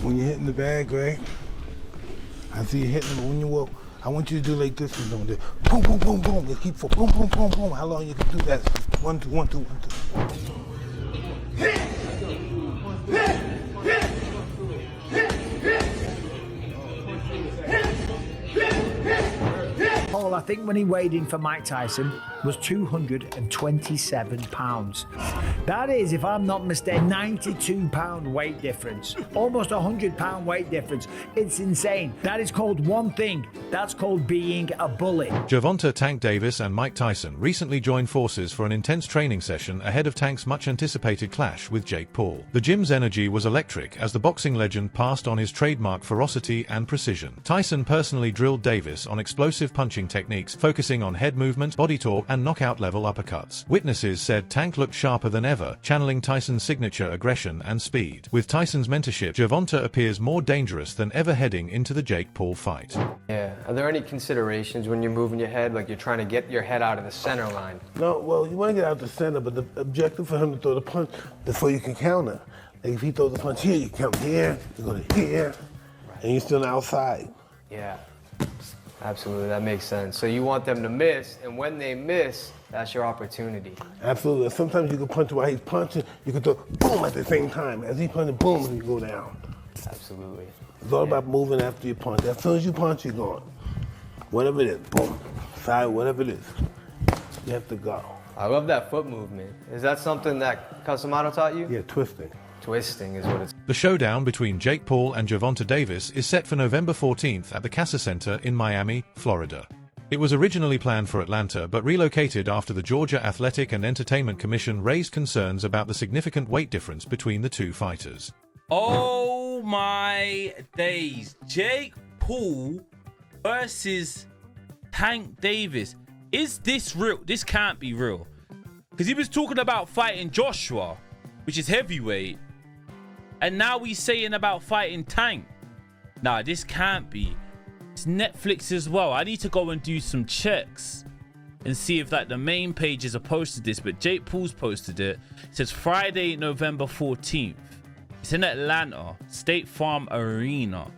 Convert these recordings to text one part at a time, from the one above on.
When you're hitting the bag, right? I see you hitting them. When you walk, I want you to do like this. And don't do boom, boom, boom, boom. Just keep for boom, boom, boom, boom. How long you can do that? 1, 2, 1, 2, 1, 2. Hit! Hit! Hit! Hit! Hit! Paul, I think when he weighed in for Mike Tyson, was 227 pounds. That is, if I'm not mistaken, 92 pound weight difference. Almost 100 pound weight difference. It's insane. That is called one thing. That's called being a bully. Gervonta Tank Davis and Mike Tyson recently joined forces for an intense training session ahead of Tank's much-anticipated clash with Jake Paul. The gym's energy was electric as the boxing legend passed on his trademark ferocity and precision. Tyson personally drilled Davis on explosive punching techniques, focusing on head movement, body torque, and knockout-level uppercuts. Witnesses said Tank looked sharper than ever, channeling Tyson's signature aggression and speed. With Tyson's mentorship, Gervonta appears more dangerous than ever heading into the Jake Paul fight. Yeah. Are there any considerations when you're moving your head, like you're trying to get your head out of the center line? No, well, you want to get out the center, but the objective for him to throw the punch before you can counter. Like if he throws the punch here, you count here, you go to here, and you're still on the outside. Yeah. Absolutely, that makes sense. So you want them to miss, and when they miss, that's your opportunity. Absolutely. Sometimes you can punch while he's punching, you can throw boom at the same time. As he punches, boom, and you go down. Absolutely. It's all about moving after you punch. As soon as you punch, you're gone. Whatever it is, boom, side, whatever it is, you have to go. I love that foot movement. Is that something that Casamano taught you? Yeah, twisting. Twisting is what it's... The showdown between Jake Paul and Gervonta Davis is set for November 14th at the Casa Center in Miami, Florida. It was originally planned for Atlanta but relocated after the Georgia Athletic and Entertainment Commission raised concerns about the significant weight difference between the two fighters. Oh my days. Jake Paul versus Tank Davis. Is this real? This can't be real. Because he was talking about fighting Joshua, which is heavyweight. And now he's saying about fighting Tank. Nah, this can't be. It's Netflix as well. I need to go and do some checks and see if like the main pages have posted this. But Jake Paul's posted it. It says Friday, November 14th. It's in Atlanta, State Farm Arena.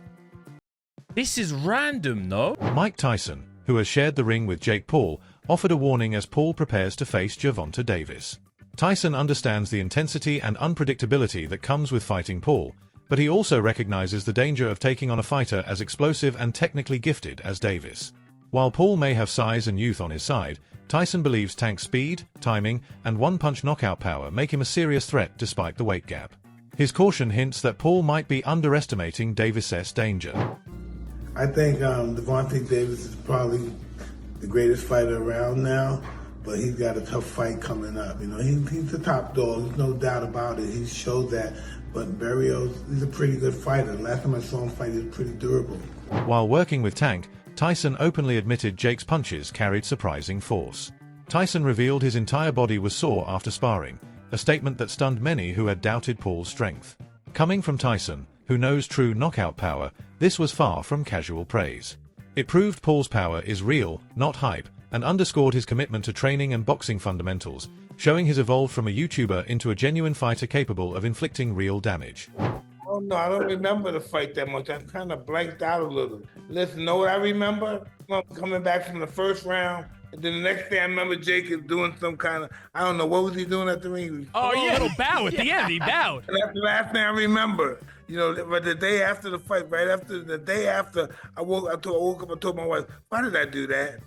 This is random, no? Mike Tyson, who has shared the ring with Jake Paul, offered a warning as Paul prepares to face Gervonta Davis. Tyson understands the intensity and unpredictability that comes with fighting Paul, but he also recognizes the danger of taking on a fighter as explosive and technically gifted as Davis. While Paul may have size and youth on his side, Tyson believes Tank's speed, timing, and one-punch knockout power make him a serious threat despite the weight gap. His caution hints that Paul might be underestimating Davis's danger. I think Gervonta Davis is probably the greatest fighter around now, but he's got a tough fight coming up. You know, he's the top dog, there's no doubt about it. He showed that, but Barrios, he's a pretty good fighter. Last time I saw him fight, he was pretty durable. While working with Tank, Tyson openly admitted Jake's punches carried surprising force. Tyson revealed his entire body was sore after sparring, a statement that stunned many who had doubted Paul's strength. Coming from Tyson, who knows true knockout power, this was far from casual praise. It proved Paul's power is real, not hype, and underscored his commitment to training and boxing fundamentals, showing he's evolved from a YouTuber into a genuine fighter capable of inflicting real damage. Oh no, I don't remember the fight that much. I'm kind of blanked out a little. Listen, know what I remember? Coming back from the first round, and then the next day I remember Jake is doing some kind of, I don't know, what was he doing at the ring? Oh yeah, a little bow at the end, he bowed. And that's the last thing I remember. You know, but the day after the fight, right after, the day after, I woke up, I told my wife, why did I do that?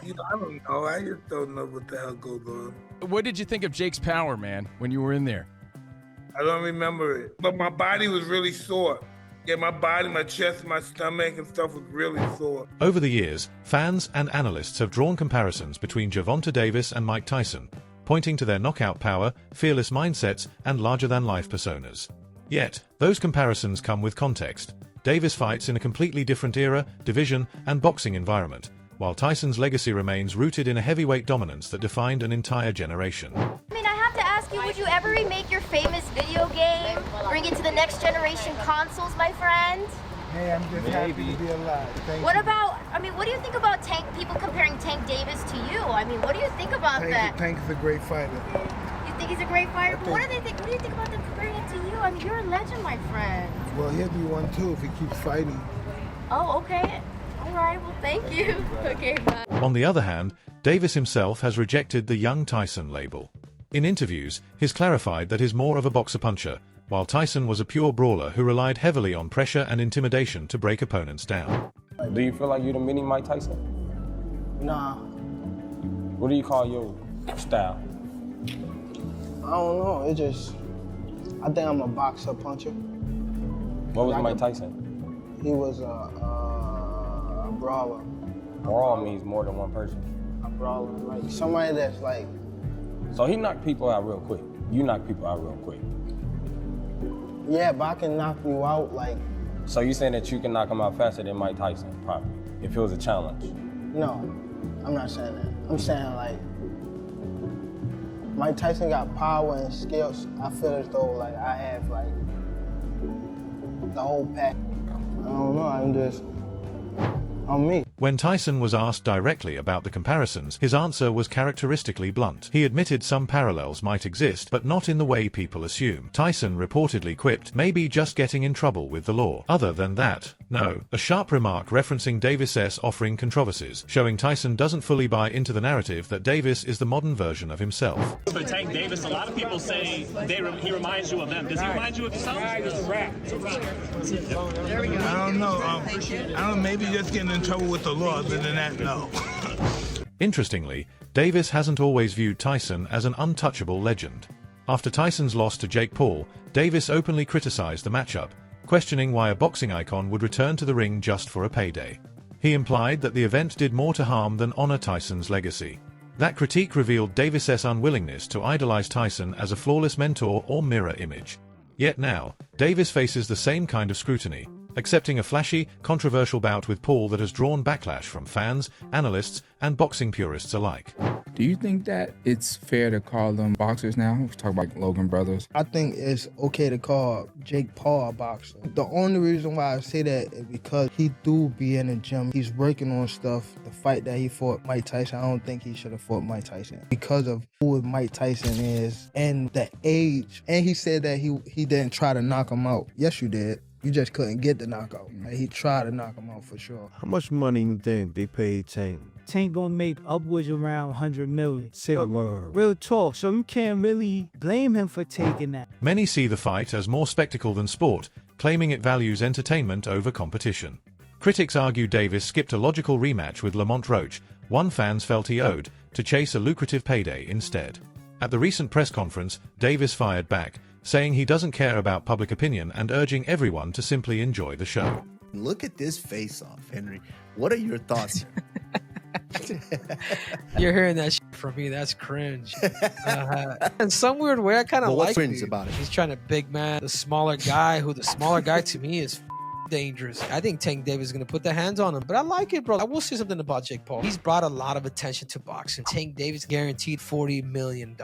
You know, I don't know. I just don't know what the hell goes on. What did you think of Jake's power, man, when you were in there? I don't remember it, but my body was really sore. Yeah, my body, my chest, my stomach and stuff was really sore. Over the years, fans and analysts have drawn comparisons between Gervonta Davis and Mike Tyson, pointing to their knockout power, fearless mindsets, and larger-than-life personas. Yet, those comparisons come with context. Davis fights in a completely different era, division, and boxing environment, while Tyson's legacy remains rooted in a heavyweight dominance that defined an entire generation. I mean, I have to ask you, would you ever remake your famous video game? Bring it to the next generation consoles, my friend? Hey, I'm just happy to be alive. Thank What you. about, I mean, what do you think about Tank, people comparing Tank Davis to you? I mean, what do you think about that? Tank's a great fighter. You think he's a great fighter? But what do you think about them comparing it to you? I mean, you're a legend, my friend. Well, he'll be one too if he keeps fighting. Oh, okay. All right. Well, thank you. Okay, bye. On the other hand, Davis himself has rejected the Young Tyson label. In interviews, he's clarified that he's more of a boxer-puncher, while Tyson was a pure brawler who relied heavily on pressure and intimidation to break opponents down. Do you feel like you're the mini Mike Tyson? Nah, What do you call your style? I don't know. I think I'm a boxer puncher. What was Mike Tyson? He was a brawler. Brawl means more than one person. A brawler, like somebody that's like. So he knocked people out real quick. You knock people out real quick. Yeah, but I can knock you out like. So you saying that you can knock him out faster than Mike Tyson, probably, if it was a challenge? No, I'm not saying that. I'm saying like. Mike Tyson got power and skills. I feel as though like I have like the whole pack. I don't know. I'm me. When Tyson was asked directly about the comparisons, his answer was characteristically blunt. He admitted some parallels might exist, but not in the way people assume. Tyson reportedly quipped, "Maybe just getting in trouble with the law. Other than that, no." A sharp remark referencing Davis' offering controversies, showing Tyson doesn't fully buy into the narrative that Davis is the modern version of himself. But Tank Davis, a lot of people say he reminds you of them. Does he remind you of yourself? There we go. I don't know. I don't know. Maybe just getting in trouble with the law. Other than that, no. Interestingly, Davis hasn't always viewed Tyson as an untouchable legend. After Tyson's loss to Jake Paul, Davis openly criticized the matchup, questioning why a boxing icon would return to the ring just for a payday. He implied that the event did more to harm than honor Tyson's legacy. That critique revealed Davis' unwillingness to idolize Tyson as a flawless mentor or mirror image. Yet now, Davis faces the same kind of scrutiny, accepting a flashy, controversial bout with Paul that has drawn backlash from fans, analysts, and boxing purists alike. Do you think that it's fair to call them boxers now? We talk about Logan Brothers. I think it's okay to call Jake Paul a boxer. The only reason why I say that is because he do be in the gym. He's working on stuff. The fight that he fought Mike Tyson, I don't think he should have fought Mike Tyson because of who Mike Tyson is and the age. And he said that he didn't try to knock him out. Yes, you did. You just couldn't get the knockout. Like, he tried to knock him out for sure. How much money you think they paid Tank? Tank gonna make upwards around 100 million. Say a word. Real talk, so you can't really blame him for taking that. Many see the fight as more spectacle than sport, claiming it values entertainment over competition. Critics argue Davis skipped a logical rematch with Lamont Roach, one fans felt he owed, to chase a lucrative payday instead. At the recent press conference, Davis fired back, saying he doesn't care about public opinion and urging everyone to simply enjoy the show. Look at this face-off, Henry. What are your thoughts? You're hearing that shit from me. That's cringe. In some weird way, I kind of like cringe about it? He's trying to big man the smaller guy, who the smaller guy to me is dangerous. I think Tank Davis is going to put the hands on him, but I like it, bro. I will say something about Jake Paul. He's brought a lot of attention to boxing. Tank Davis guaranteed $40 million.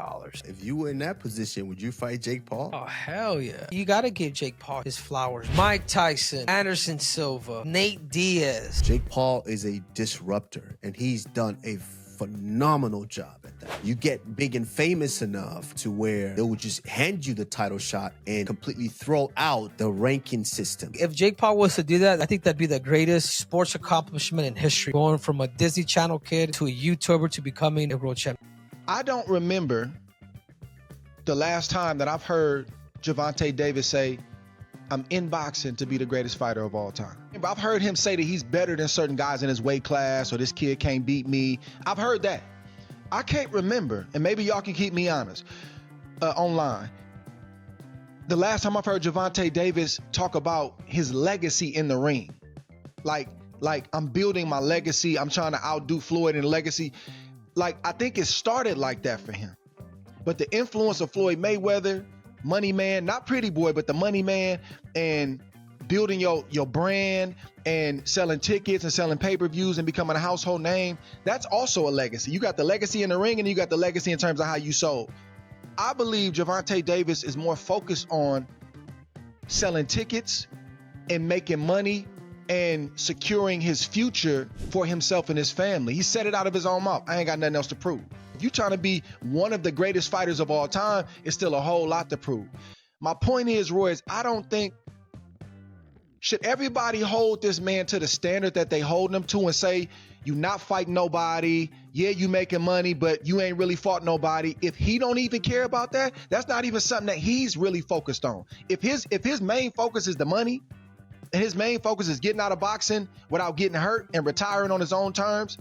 If you were in that position, would you fight Jake Paul? Oh, hell yeah. You got to give Jake Paul his flowers. Mike Tyson, Anderson Silva, Nate Diaz. Jake Paul is a disruptor, and he's done a phenomenal job at that. You get big and famous enough to where they would just hand you the title shot and completely throw out the ranking system. If Jake Paul was to do that, I think that'd be the greatest sports accomplishment in history. Going from a Disney Channel kid to a YouTuber to becoming a world champion. I don't remember the last time that I've heard Gervonta Davis say, "I'm in boxing to be the greatest fighter of all time." I've heard him say that he's better than certain guys in his weight class, or this kid can't beat me. I've heard that. I can't remember, and maybe y'all can keep me honest online. The last time I've heard Gervonta Davis talk about his legacy in the ring. Like I'm building my legacy. I'm trying to outdo Floyd in legacy. Like, I think it started like that for him. But the influence of Floyd Mayweather, Money Man, not Pretty Boy, but the Money Man, and building your brand and selling tickets and selling pay-per-views and becoming a household name, that's also a legacy. You got the legacy in the ring and you got the legacy in terms of how you sold. I believe Gervonta Davis is more focused on selling tickets and making money and securing his future for himself and his family. He said it out of his own mouth. I ain't got nothing else to prove. If you're trying to be one of the greatest fighters of all time, it's still a whole lot to prove. My point is, Roy, I don't think Should everybody hold this man to the standard that they hold him to and say, you not fighting nobody, yeah, you making money, but you ain't really fought nobody? If he don't even care about that, that's not even something that he's really focused on. If his main focus is the money, and his main focus is getting out of boxing without getting hurt and retiring on his own terms,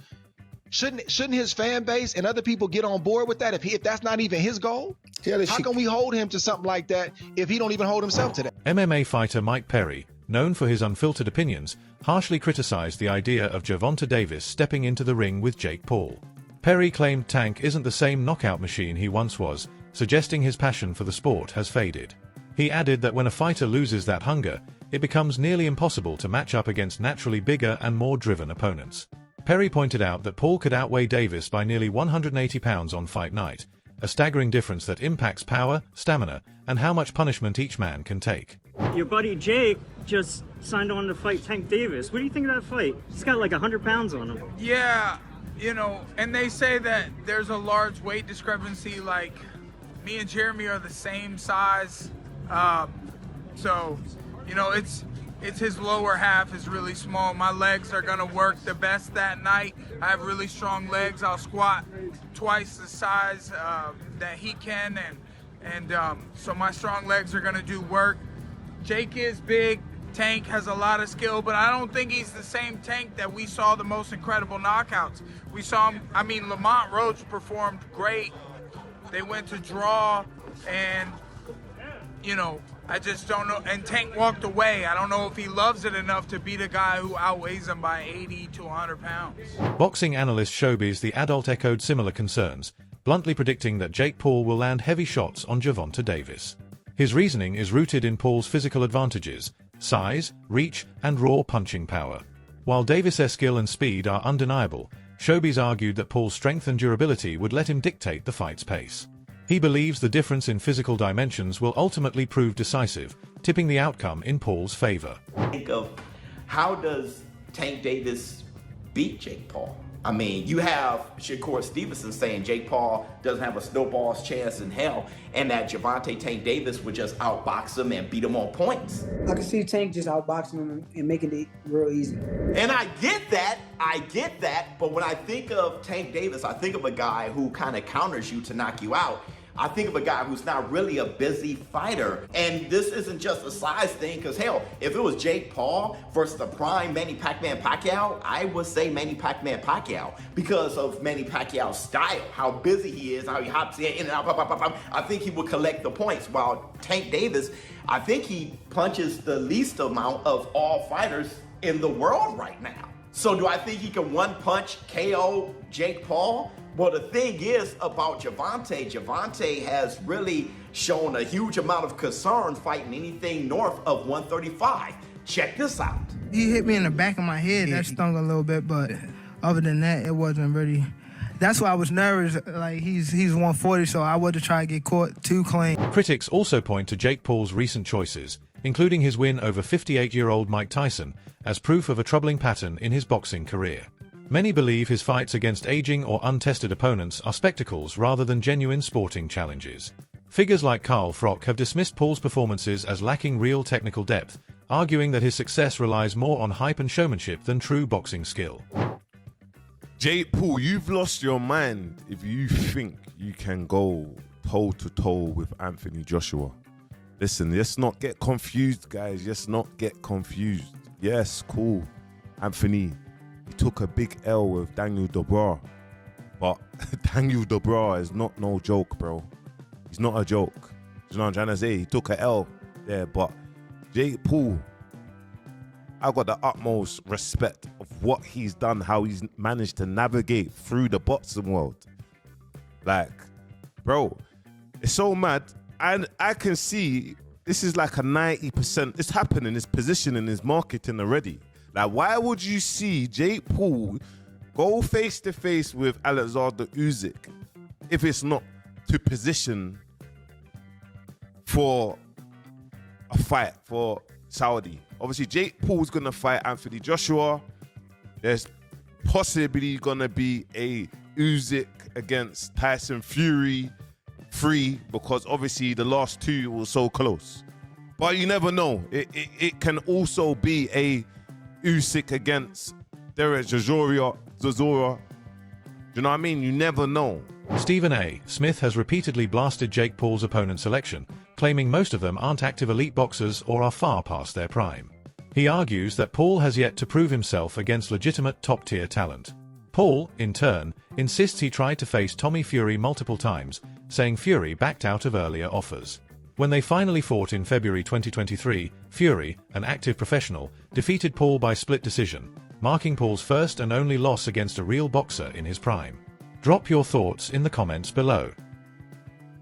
shouldn't his fan base and other people get on board with that if that's not even his goal? How can we hold him to something like that if he don't even hold himself to that? MMA fighter Mike Perry, known for his unfiltered opinions, harshly criticized the idea of Gervonta Davis stepping into the ring with Jake Paul. Perry claimed Tank isn't the same knockout machine he once was, suggesting his passion for the sport has faded. He added that when a fighter loses that hunger, it becomes nearly impossible to match up against naturally bigger and more driven opponents. Perry pointed out that Paul could outweigh Davis by nearly 180 pounds on fight night, a staggering difference that impacts power, stamina, and how much punishment each man can take. Your buddy Jake just signed on to fight Tank Davis. What do you think of that fight? He's got like 100 pounds on him. Yeah, you know, and they say that there's a large weight discrepancy. Like, me and Jeremy are the same size. So, you know, it's his lower half is really small. My legs are gonna work the best that night. I have really strong legs. I'll squat twice the size that he can, and so my strong legs are gonna do work. Jake is big. Tank has a lot of skill, but I don't think he's the same Tank that we saw the most incredible knockouts. We saw him, I mean, Lamont Roach performed great. They went to draw, and, you know, I just don't know. And Tank walked away. I don't know if he loves it enough to beat a guy who outweighs him by 80 to 100 pounds. Boxing analyst Showbiz the Adult echoed similar concerns, bluntly predicting that Jake Paul will land heavy shots on Gervonta Davis. His reasoning is rooted in Paul's physical advantages, size, reach, and raw punching power. While Davis' skill and speed are undeniable, Showbiz argued that Paul's strength and durability would let him dictate the fight's pace. He believes the difference in physical dimensions will ultimately prove decisive, tipping the outcome in Paul's favor. Think of how does Tank Davis beat Jake Paul? I mean, you have Shakur Stevenson saying Jake Paul doesn't have a snowball's chance in hell, and that Gervonta Tank Davis would just outbox him and beat him on points. I can see Tank just outboxing him and making it real easy. And I get that, but when I think of Tank Davis, I think of a guy who kind of counters you to knock you out. I think of a guy who's not really a busy fighter. And this isn't just a size thing, because hell, if it was Jake Paul versus the prime Manny Pacquiao, I would say Manny Pacquiao because of Manny Pacquiao's style, how busy he is, how he hops in and out, I think he would collect the points. While Tank Davis, I think he punches the least amount of all fighters in the world right now. So do I think he can one punch KO Jake Paul? Well, the thing is about Gervonta has really shown a huge amount of concern fighting anything north of 135. Check this out. He hit me in the back of my head. That stung a little bit, but other than that, it wasn't really. That's why I was nervous. Like, he's 140, so I wasn't trying to get caught too clean. Critics also point to Jake Paul's recent choices, including his win over 58-year-old Mike Tyson, as proof of a troubling pattern in his boxing career. Many believe his fights against aging or untested opponents are spectacles rather than genuine sporting challenges. Figures like Carl Froch have dismissed Paul's performances as lacking real technical depth, arguing that his success relies more on hype and showmanship than true boxing skill. Jake Paul, you've lost your mind if you think you can go toe-to-toe with Anthony Joshua. Listen, let's not get confused, guys. Let's not get confused. Yes, cool. Anthony, he took a big L with Daniel Dubois. But Daniel Dubois is not no joke, bro. He's not a joke. You know what I'm trying to say? He took an L there, but Jake Paul, I got the utmost respect of what he's done, how he's managed to navigate through the boxing world. Like, bro, it's so mad. And I can see this is like a 90%. It's happening, it's positioning, it's marketing already. Like, why would you see Jake Paul go face to face with Alexander Usyk if it's not to position for a fight for Saudi? Obviously, Jake Paul's gonna fight Anthony Joshua. There's possibly gonna be a Usyk against Tyson Fury 3, because obviously the last two were so close. But you never know. It can also be a Usyk against Derek Chisora. Do you know what I mean? You never know. Stephen A. Smith has repeatedly blasted Jake Paul's opponent selection, claiming most of them aren't active elite boxers or are far past their prime. He argues that Paul has yet to prove himself against legitimate top-tier talent. Paul, in turn, insists he tried to face Tommy Fury multiple times, saying Fury backed out of earlier offers. When they finally fought in February 2023, Fury, an active professional, defeated Paul by split decision, marking Paul's first and only loss against a real boxer in his prime. Drop your thoughts in the comments below.